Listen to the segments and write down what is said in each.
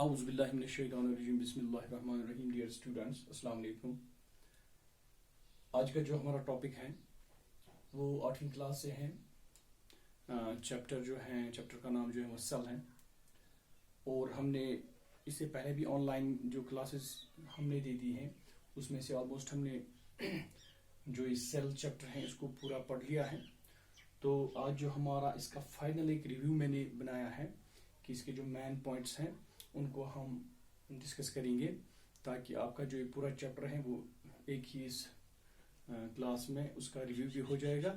اعوذ باللہ من الشیطان الرجیم بسم اللہ الرحمن الرحیم. ڈیئر اسٹوڈنٹس السلام علیکم. آج کا جو ہمارا ٹاپک ہے وہ 8ویں کلاس سے ہے. چیپٹر کا نام جو ہے وہ سیل ہے. اور ہم نے اس سے پہلے بھی آن لائن جو کلاسز ہم نے دے دی ہیں اس میں سے آلموسٹ ہم نے جو یہ سیل چیپٹر ہے اس کو پورا پڑھ لیا ہے. تو آج جو ہمارا اس کا فائنل ایک ریویو میں نے بنایا ہے کہ اس کے جو مین پوائنٹس ہیں ان کو ہم ڈسکس کریں گے تاکہ آپ کا جو یہ پورا چیپٹر ہے وہ ایک ہی اس کلاس میں اس کا ریویو بھی ہو جائے گا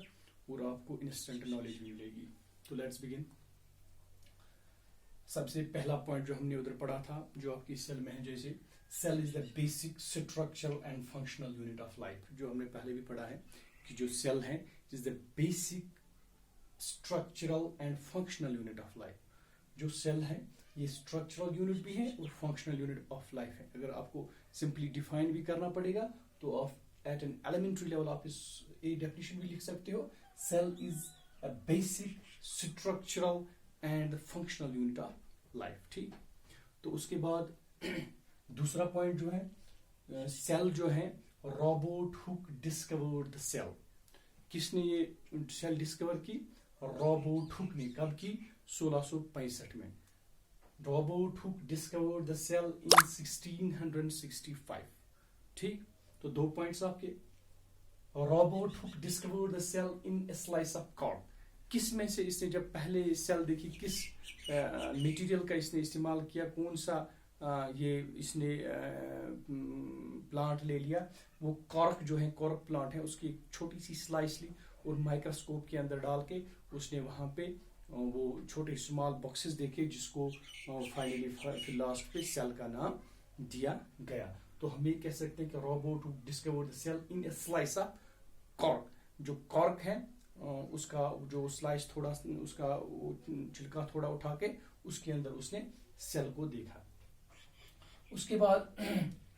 اور آپ کو انسٹنٹ نالج بھی ملے گی. تو لیٹس بگن. سب سے پہلا پوائنٹ جو ہم نے ادھر پڑھا تھا جو آپ کی سیل میں ہے, جیسے cell is the basic structural and functional unit of life. جو ہم نے پہلے بھی پڑھا ہے کہ جو سیل ہے is the basic structural and functional unit of life. جو سیل ہے یہ اسٹرکچرل یونٹ بھی ہے اور فنکشنل یونٹ آف لائف ہے. اگر آپ کو سمپلی ڈیفائن بھی کرنا پڑے گا تو آپ ایٹ این ایلیمنٹری لیول آپ اس ڈیفینیشن بھی لکھ سکتے ہو. Cell is a basic structural and functional unit of life. ٹھیک. تو اس کے بعد دوسرا پوائنٹ جو ہے سیل جو ہے Robert Hooke discovered the cell. کس نے یہ سیل ڈسکور کی؟ رابرٹ ہک نے. کب کی؟ 1665 میں. Robert Hooke discovered the cell in 1665. ٹھیک. تو دو پوائنٹس آپ کے. Robert Hooke discovered the cell in a slice of cork. کس میں سے اس نے جب پہلے سیل دیکھی کس میٹیریل کا اس نے استعمال کیا, کون سا یہ اس نے پلانٹ لے لیا؟ وہ کارک جو ہے کارک پلانٹ ہے اس کی ایک چھوٹی سی سلائس لی اور مائکروسکوپ کے اندر ڈال کے اس نے وہاں پہ وہ چھوٹے اسمال باکسز دیکھے جس کو فائنلی لاسٹ پہ سیل کا نام دیا گیا. تو ہم یہ کہہ سکتے ہیں کہ Robert Hooke discovered the cell in a slice of cork. جو کارک ہے اس کا جو سلائس تھوڑا اس کا چھلکا تھوڑا اٹھا کے اس کے اندر اس نے سیل کو دیکھا. اس کے بعد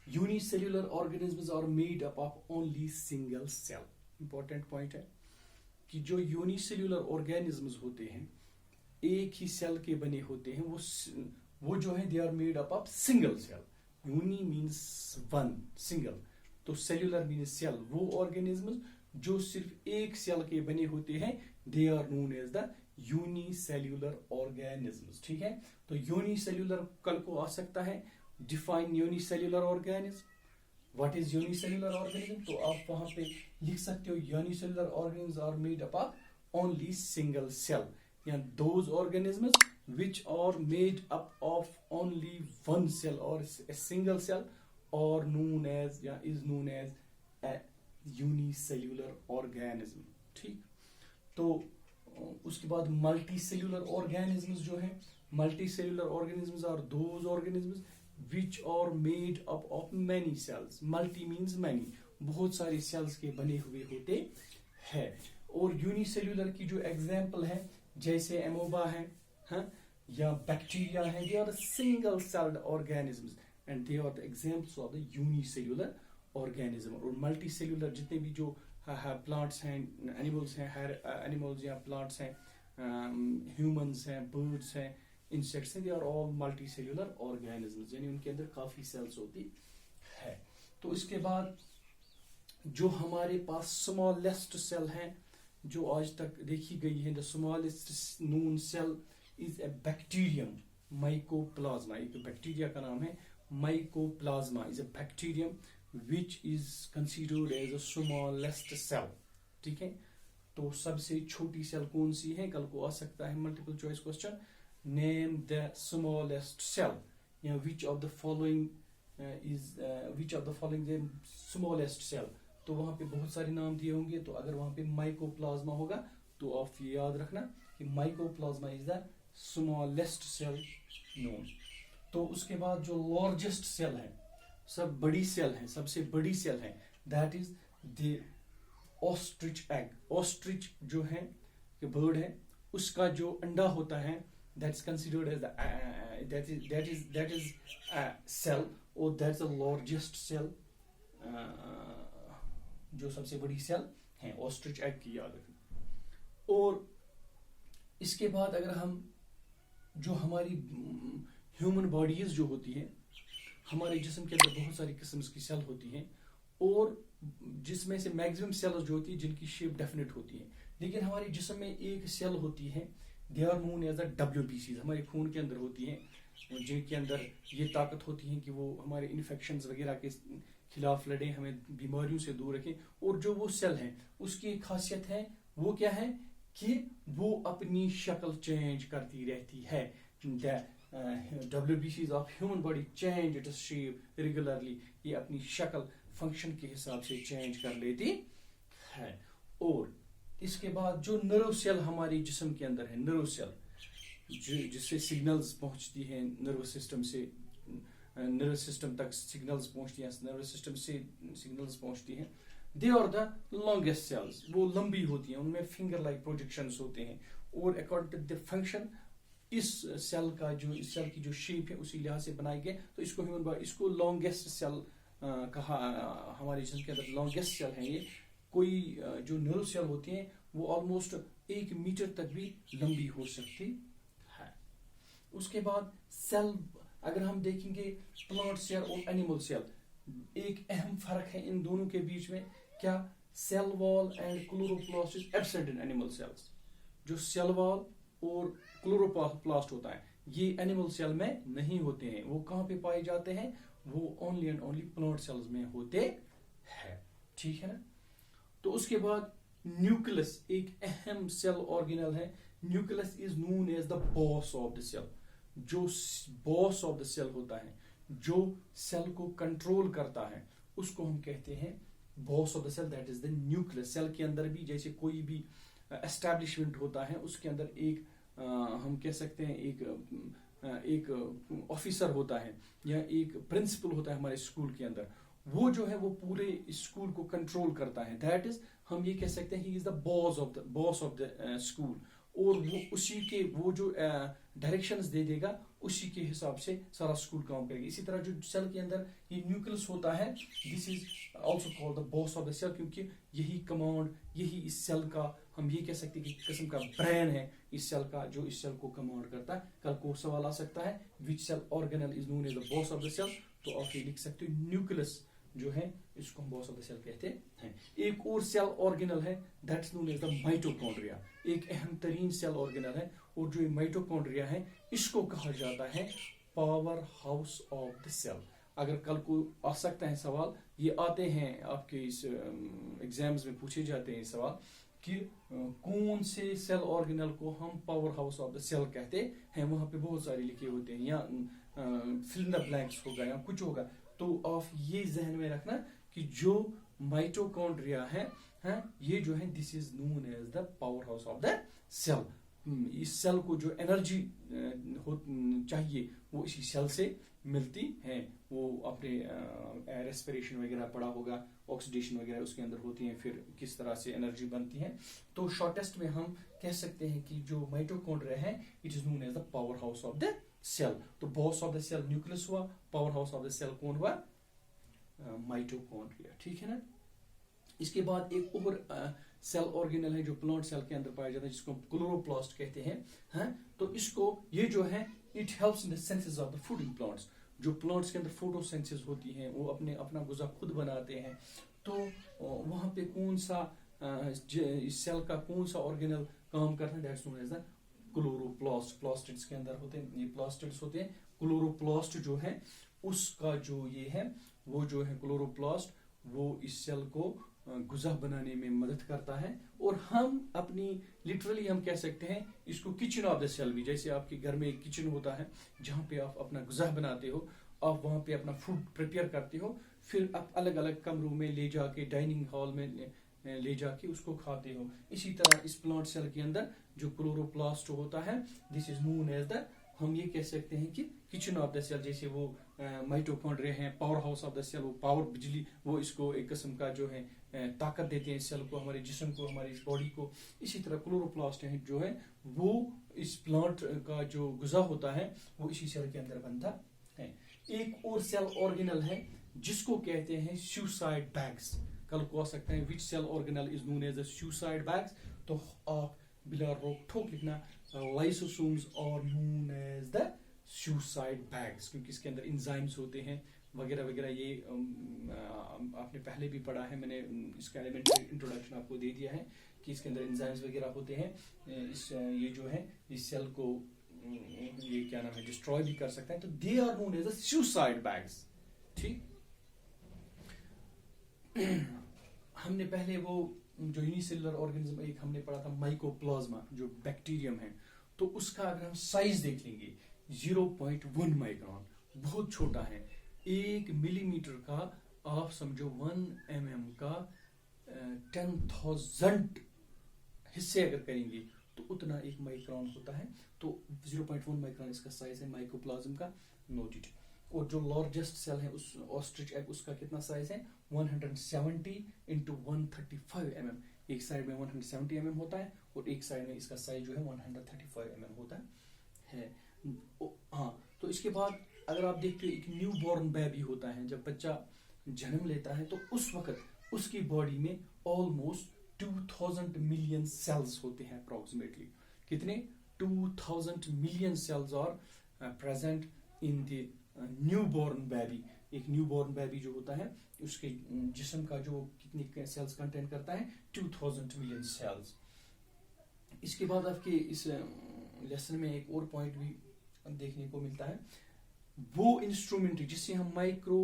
unicellular organisms are made up of only single cell. Important point ہے کہ جو یونی سیلولر آرگینزمز ہوتے ہیں ایک ہی سیل کے بنے ہوتے ہیں. وہ جو ہے they are made up of single cell. Uni means one, single. تو سیلولر مینس سیل. وہ آرگینزمز جو صرف ایک سیل کے بنے ہوتے ہیں they are known as the unicellular organisms. ٹھیک ہے. تو یونی سیلولر کل کو آ سکتا ہے define unicellular organism. What is unicellular organism? تو آپ وہاں پہ لکھ سکتے ہو unicellular organism are made up of only single cell, یا those organisms which are made up of only one cell or a single cell or known as یا is known as a unicellular organism. ٹھیک. تو اس کے بعد multi cellular organisms جو ہیں, multi cellular organisms are those organisms which are made up of many cells. Multi means many, بہت سارے sales کے بنے ہوئے ہوتے ہیں. اور یونی سیلولر کی جو ایگزامپل ہے جیسے ایموبا ہے یا بیکٹیریا ہے, they are single celled organisms and they are the examples of the unicellular organism. اور ملٹی سیلولر جتنے بھی جو پلانٹس ہیں, اینیملز ہیں, اینیملز یا پلانٹس ہیں, ہیومنز ہیں, برڈس ہیں, انسیکٹس ہیں, they are all multi cellular organisms, یعنی ان کے اندر کافی سیلز ہوتی ہے. تو اس کے بعد جو ہمارے پاس smallest cell ہیں جو آج تک دیکھی گئی ہے, the smallest known cell is a bacterium, mycoplasma. ایک بیکٹیریا کا نام ہے mycoplasma is a bacterium which is considered as the smallest cell. ٹھیک ہے. تو سب سے چھوٹی سیل کون سی ہے؟ کل کو آ سکتا ہے multiple choice question. name the smallest cell, یا which of the following the smallest cell. تو وہاں پہ بہت سارے نام دیے ہوں گے, تو اگر وہاں پہ مائکوپلازما ہوگا تو آپ یہ یاد رکھنا کہ مائکوپلازما از دا smallest cell known. تو اس کے بعد جو largest cell ہے, سب بڑی سیل ہے, سب سے بڑی سیل ہے, that is the ostrich egg. ostrich جو ہے کہ برڈ ہے, اس کا جو انڈا ہوتا ہے that's considered as the that is a cell, or that's the largest cell, جو سب سے بڑی سیل ہے ostrich egg کی یاد رکھیں. اور اس کے بعد اگر ہم جو ہماری ह्यूमन बॉडीज जो होती हैं, हमारे जिस्म के अंदर बहुत सारी किस्म की सेल होती हैं, और जिसमें से मैक्सिमम सेल्स जो होती है जिनकी शेप डेफिनेट होती है, लेकिन हमारे जिस्म में एक सेल होती है, they are known as the WBCs, हमारे खून के अंदर होती हैं, जिनके अंदर ये ताकत होती है कि वो हमारे इन्फेक्शंस वगैरह के खिलाफ लड़े, हमें बीमारियों से दूर रखें। और जो वो सेल है उसकी एक खासियत है, वो क्या है कि वो अपनी शक्ल चेंज करती रहती है। WBCs of human body change its shape regularly, ये अपनी शक्ल फंक्शन के हिसाब से चेंज कर लेती है। और इसके बाद जो नर्व सेल हमारे जिस्म के अंदर है, नर्व सेल जिससे सिग्नल्स पहुंचती हैं नर्वस सिस्टम से, नर्वस सिस्टम तक सिग्नल्स पहुंचती हैं, नर्वस सिस्टम से सिग्नल्स पहुंचती हैं, they are the longest cells, वो लंबी होती हैं, उनमें फिंगर लाइक प्रोजेक्शंस होते हैं, और अकॉर्डिंग टू द फंक्शन इस सेल की जो शेप है उसी लिहाज से बनाई गई। तो इसको लॉन्गेस्ट सेल कहा, हमारे जिस्म के अंदर लॉन्गेस्ट सेल है ये। कोई जो नर्व सेल होती हैं वो ऑलमोस्ट 1 मीटर तक भी लंबी हो सकती है। उसके बाद सेल, अगर हम देखेंगे प्लांट सेल और एनिमल सेल, एक अहम फर्क है इन दोनों के बीच में, क्या? Cell wall and chloroplast is absent in animal cells. जो सेल वॉल और क्लोरोप्लास्ट होता है ये एनिमल सेल में नहीं होते हैं। वो कहाँ पे पाए जाते हैं? वो only and only plant cells में होते हैं, ठीक है ना। तो उसके बाद न्यूक्लियस एक अहम सेल ऑर्गेनल है। Nucleus is known as the boss of the cell. जो बॉस ऑफ द सेल होता है, जो सेल को कंट्रोल करता है, उसको हम कहते हैं boss of the cell, that is the nucleus. Cell के अंदर भी जैसे कोई भी एस्टैब्लिशमेंट होता है, उसके अंदर एक हम कह सकते हैं एक ऑफिसर होता है या एक प्रिंसिपल होता है हमारे स्कूल के अंदर, वो जो है वो पूरे स्कूल को कंट्रोल करता है। दैट इज, हम ये कह सकते हैं he is the boss of the school. और वो उसी के वो जो डायरेक्शंस दे देगा उसी के हिसाब से सारा स्कूल काम करेगा। इसी तरह जो सेल के अंदर ये न्यूक्लियस होता है, this is also called the boss of the cell, क्योंकि यही कमांड, यही इस सेल का, हम ये कह सकते हैं कि किस्म का ब्रेन है इस सेल का, जो इस सेल को कमांड करता है। कल को सवाल आ सकता है which cell organelle is known as the boss of the cell, तो आप ये लिख सकते हो न्यूक्लियस जो है इसको हम बॉस ऑफ द सेल कहते हैं। एक और सेल ऑर्गेनल है, that's known as the mitochondria, एक अहम तरीन सेल ऑर्गेनल है। और जो माइटोकॉन्ड्रिया है इसको कहा जाता है power house of the cell. अगर कल को आ सकता है सवाल, ये आते हैं आपके इस एग्जाम्स में पूछे जाते हैं सवाल कि कौन से सेल ऑर्गेनल को हम power house of the cell कहते हैं, वहां पे बहुत सारे लिखे होते हैं, या फिल इन द ब्लैंक्स होगा या कुछ होगा। तो आप ये जहन में रखना कि जो माइटोकॉन्ड्रिया है ये जो है this is known as the power house of the cell. इस सेल को जो एनर्जी चाहिए वो इसी सेल से मिलती है। वो अपने रेस्पिरेशन वगैरह पढ़ा होगा, ऑक्सीडेशन वगैरह उसके अंदर होती है, फिर किस तरह से एनर्जी बनती है। तो शॉर्टेस्ट में हम कह सकते हैं कि जो माइटोकॉन्ड्रिया है it is known as the power house of the cell. तो boss of the cell nucleus हुआ, power house of the cell कौन हुआ? माइटोकॉन्ड्रिया, ठीक है ना। इसके बाद एक और सेल ऑर्गेनल है जो प्लांट सेल के अंदर पाया जाता है, जिसको क्लोरोप्लास्ट कहते हैं। तो इसको, ये जो है it helps in the synthesis of the food in plants. जो प्लांट्स के अंदर फोटोसिंथेसिस होती है, वो अपना गुज़ा खुद बनाते हैं। तो वहां पे कौन सा इस सेल का कौन सा ऑर्गेनल काम करता है? That's known as the chloroplast. Plastids के अंदर होते हैं, ये प्लास्टिड्स होते हैं। क्लोरोप्लास्ट जो है उसका जो ये है, वो जो है क्लोरोप्लास्ट, वो इस सेल को गुज़ा बनाने में मदद करता है। और हम अपनी लिटरली हम कह सकते हैं इसको किचन ऑफ द सेल भी। जैसे आपके घर में एक किचन होता है जहाँ पे आप अपना गुज़ा बनाते हो, आप वहाँ पे अपना फूड प्रिपेयर करते हो, फिर आप अलग अलग कमरों में ले जाके, डाइनिंग हॉल में ले जाके उसको खाते हो। इसी तरह इस प्लांट सेल के अंदर जो क्लोरोप्लास्ट होता है, this is known as the, हम ये कह सकते हैं कि किचन ऑफ द सेल। जैसे वो माइटोकॉन्ड्रिया हैं, power house of the cell, वो पावर, बिजली, वो इसको एक किस्म का जो है ताकत देते हैं इस सेल को, हमारे जिस्म को, हमारी इस बॉडी को। इसी तरह क्लोरोप्लास्ट है जो है वो इस प्लांट का जो गुज़ा होता है वो इसी सेल के अंदर बनता है। एक और सेल ऑर्गेनल है जिसको कहते हैं सुसाइड बैग्स। कल को आ सकता है which cell organelle is known as the suicide bags. तो आप बिला रोक ठोक लिखना, lysosomes are known as the suicide bags, क्योंकि इसके अंदर enzymes होते हैं वगैरह वगैरह. ये आपने पहले भी पढ़ा है, मैंने इसका एलिमेंट्री इंट्रोडक्शन आपको दे दिया है कि इसके अंदर एंजाइम्स वगैरह होते हैं. ये जो है इस सेल को ये क्या नाम है डिस्ट्रॉय भी कर सकता है. तो they are known as the suicide bags. ठीक. हमने पहले वो जो यूनिसेलुलर ऑर्गेनिज्म एक हमने पढ़ा था माइकोप्लाज्मा जो बैक्टीरियम है, तो उसका अगर हम साइज देख लेंगे 0.1 माइक्रोन, बहुत छोटा है. 1 मिलीमीटर का आप समझो 1 mm का 10,000 हिस्से अगर करेंगे तो उतना 1 माइक्रोन होता है. तो 0.1 माइक्रोन इसका साइज है माइकोप्लाज्म का. नोटेड. और जो लार्जेस्ट सेल है उस ऑस्ट्रिच एग, उसका कितना साइज है 170 into 135 mm. एक साइड में 170 mm होता है और एक साइड में इसका साइज जो है 135 mm होता है. हाँ, तो इसके बाद अगर आप देखते हो एक न्यू बॉर्न बेबी होता है, जब बच्चा जन्म लेता है तो उस वक्त उसकी बॉडी में ऑलमोस्ट 2000 मिलियन सेल्स होते हैं अप्रोक्सीमेटली. कितने 2000 million cells are present in the new born baby. एक न्यू बॉर्न बेबी जो होता है उसके जिस्म का जो कितनी सेल्स कंटेन करता है 2000 मिलियन सेल्स. इसके बाद आपके इस लेसन में एक और पॉइंट भी देखने को मिलता है, वो इंस्ट्रूमेंट जिससे हम माइक्रो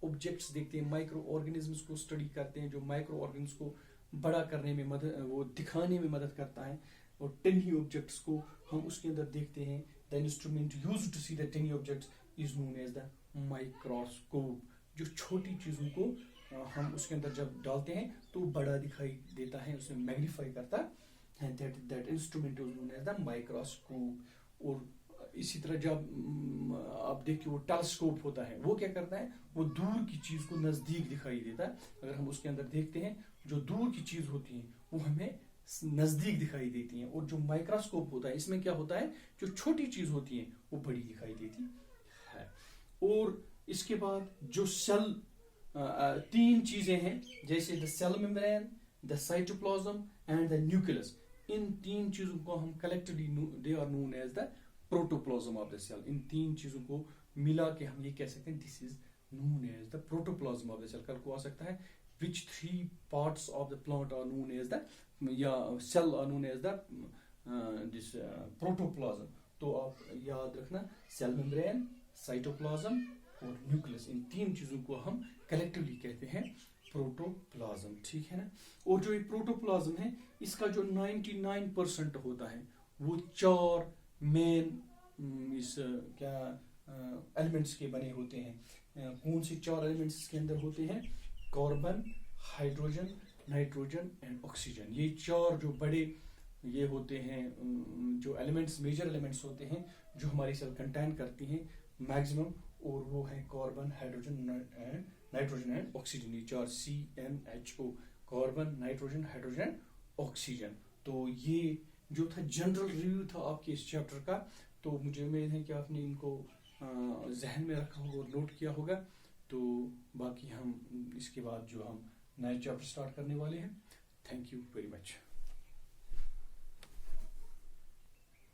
ऑब्जेक्ट्स देखते हैं, माइक्रो ऑर्गेनिजम्स को स्टडी करते हैं, जो माइक्रो ऑर्गेनिज्म्स को बड़ा करने में मदद, वो दिखाने में मदद करता है. और टिनी ऑब्जेक्ट्स को हम उसके अंदर देखते हैं. The instrument used to see the tiny objects is known as the microscope. जो छोटी चीजों को हम उसके अंदर जब डालते हैं तो बड़ा दिखाई देता है, उसमें मैग्नीफाई करता है. That instrument is known as the microscope. और इसी तरह जब आप देखिए वो टेलीस्कोप होता है, वो क्या करता है, वो दूर की चीज को नजदीक दिखाई देता है. अगर हम उसके अंदर देखते हैं जो दूर की चीज होती है वो हमें नजदीक दिखाई देती है. और जो माइक्रोस्कोप होता है इसमें क्या होता है, जो छोटी चीज होती है वो बड़ी दिखाई देती है. और इसके बाद जो सेल 3 चीजें हैं, जैसे the cell membrane, the cytoplasm and the nucleus. इन 3 चीजों को हम collectively they are known as the protoplasm of the cell. इन 3 चीजों को मिला के हम ये कह सकते हैं this is known as the protoplasm of the cell. कल को आ सकता है which 3 parts of the plant are known as the या cell are known as the this protoplasm. तो आप याद रखना सेल मेम्ब्रेन, साइटोप्लाज्म और न्यूक्लियस, इन 3 चीजों को हम कलेक्टिवली कहते हैं प्रोटोप्लाज्म. ठीक है ना. और जो ये प्रोटोप्लाज्म है इसका जो 99% होता है वो 4 मेन इस क्या एलिमेंट्स के बने होते हैं. कौन से 4 एलिमेंट्स इसके अंदर होते हैं, carbon, hydrogen, nitrogen and oxygen. ये 4 जो बड़े ये होते हैं जो एलिमेंट्स, मेजर एलिमेंट्स होते हैं जो हमारी सेल कंटेन करती हैं मैक्सिमम, और वो है carbon, hydrogen and nitrogen and oxygen. ये 4 CNHO, carbon, nitrogen, hydrogen, oxygen. तो ये जो था जनरल रिव्यू था आपके इस चैप्टर का. तो मुझे उम्मीद है कि आपने इनको जहन में रखा होगा और नोट किया होगा. तो बाकी हम इसके बाद जो हम नए चैप्टर स्टार्ट करने वाले हैं. Thank you very much.